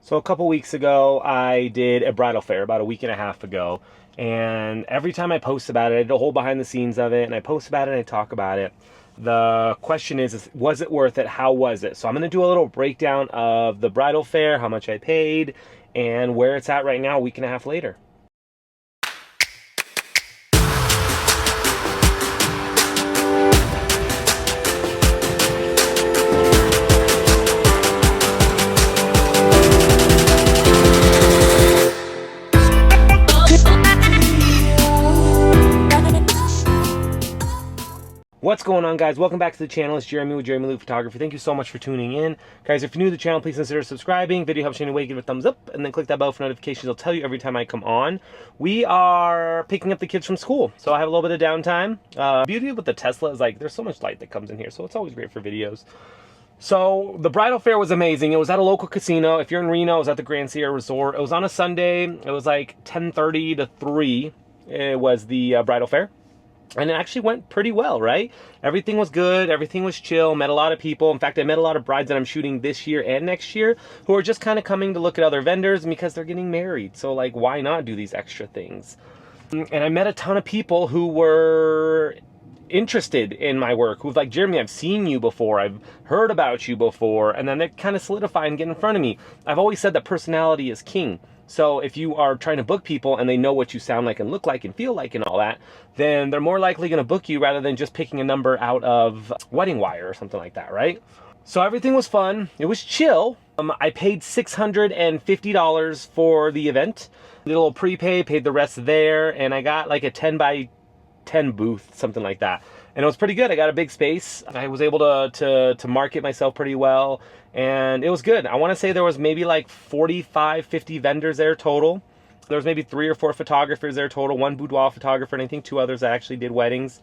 So a couple weeks ago, I did a bridal fair about a week and a half ago. And every time I post about it, I did a whole behind the scenes of it, and I post about it and I talk about it. The question is, was it worth it? How was it? So I'm going to do a little breakdown of the bridal fair, how much I paid, and where it's at right now, a week and a half later. What's going on, guys? Welcome back to the channel. It's Jeremy with Jeremy Lou Photography. Thank you so much for tuning in. Guys, if you're new to the channel, please consider subscribing. Video helps you in any way, give it a thumbs up, and then click that bell for notifications. It'll tell you every time I come on. We are picking up the kids from school, so I have a little bit of downtime. Beauty with the Tesla is like, there's so much light that comes in here, so it's always great for videos. So the bridal fair was amazing. It was at a local casino. If you're in Reno, it was at the Grand Sierra Resort. It was on a Sunday. It was like 10:30 to 3. It was the bridal fair. And it actually went pretty well, right? Everything was good. Everything was chill. Met a lot of people. In fact, I met a lot of brides that I'm shooting this year and next year who are just kind of coming to look at other vendors because they're getting married. So, like, why not do these extra things? And I met a ton of people who were interested in my work, who's like, Jeremy, I've seen you before, I've heard about you before, and then they kind of solidify and get in front of me. I've always said that personality is king. So if you are trying to book people and they know what you sound like and look like and feel like and all that, then they're more likely going to book you rather than just picking a number out of Wedding Wire or something like that, right? So everything was fun. It was chill. I paid $650 for the event. Did a little prepay, paid the rest there, and I got like a 10 by 10 booth, something like that. And it was pretty good. I got a big space. I was able to market myself pretty well, and it was good. I want to say there was maybe like 45, 50 vendors there total. There was maybe 3 or 4 photographers there total, 1 boudoir photographer, and I think 2 others that actually did weddings.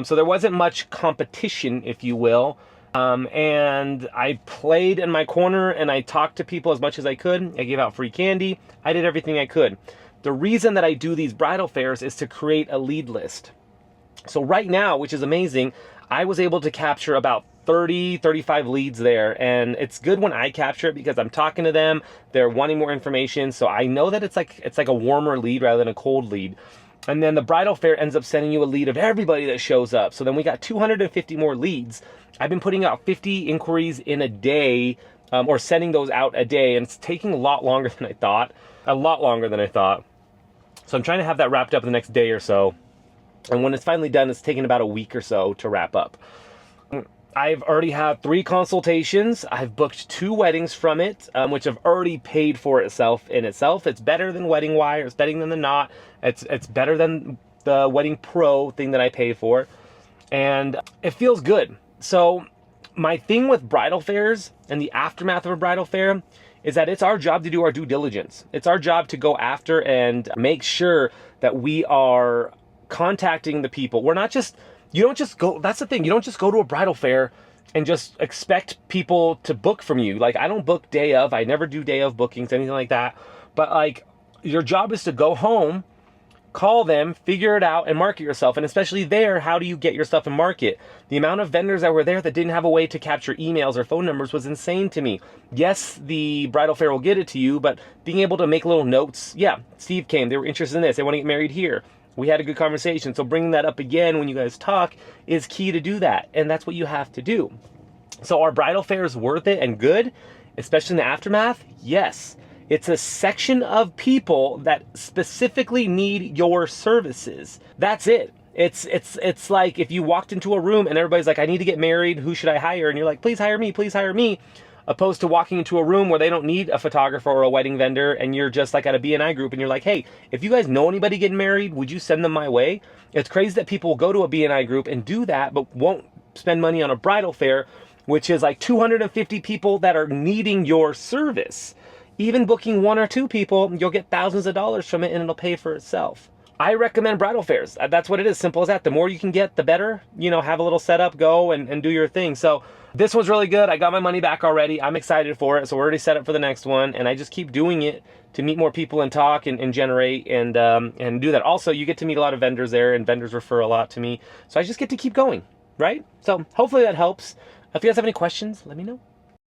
So there wasn't much competition, if you will. And I played in my corner and I talked to people as much as I could. I gave out free candy. I did everything I could. The reason that I do these bridal fairs is to create a lead list. So right now, which is amazing, I was able to capture about 30, 35 leads there. And it's good when I capture it because I'm talking to them, they're wanting more information. So I know that it's like a warmer lead rather than a cold lead. And then the bridal fair ends up sending you a lead of everybody that shows up. So then we got 250 more leads. I've been putting out 50 inquiries in a day, or sending those out a day. And it's taking a lot longer than I thought. A lot longer than I thought. So I'm trying to have that wrapped up in the next day or so. And when it's finally done, it's taking about a week or so to wrap up. I've already had 3 consultations. I've booked 2 weddings from it, which have already paid for itself in itself. It's better than Wedding Wire. It's better than the Knot. It's better than the Wedding Pro thing that I pay for. And it feels good. So my thing with bridal fairs and the aftermath of a bridal fair is that it's our job to do our due diligence. It's our job to go after and make sure that we are contacting the people. We're not just, you don't just go, that's the thing, you don't just go to a bridal fair and just expect people to book from you. Like, I don't book day of, I never do day of bookings, anything like that. But like, your job is to go home, call them, figure it out, and market yourself. And especially there, how do you get your stuff and market? The amount of vendors that were there that didn't have a way to capture emails or phone numbers was insane to me. Yes, the bridal fair will get it to you, but being able to make little notes, yeah, Steve came, they were interested in this, they want to get married here. We had a good conversation. So bringing that up again when you guys talk is key to do that. And that's what you have to do. So are bridal fairs worth it and good, especially in the aftermath? Yes. It's a section of people that specifically need your services. That's it. It's like if you walked into a room and everybody's like, I need to get married, who should I hire? And you're like, please hire me, please hire me. Opposed to walking into a room where they don't need a photographer or a wedding vendor, and you're just like at a BNI group and you're like, hey, if you guys know anybody getting married, would you send them my way? It's crazy that people will go to a BNI group and do that, but won't spend money on a bridal fair, which is like 250 people that are needing your service. Even booking 1 or 2 people, you'll get thousands of dollars from it and it'll pay for itself. I recommend bridal fairs. That's what it is, simple as that. The more you can get, the better. You know, have a little setup, go and do your thing. So this was really good. I got my money back already. I'm excited for it. So we're already set up for the next one. And I just keep doing it to meet more people and talk and generate and do that. Also, you get to meet a lot of vendors there, and vendors refer a lot to me. So I just get to keep going, right? So hopefully that helps. If you guys have any questions, let me know.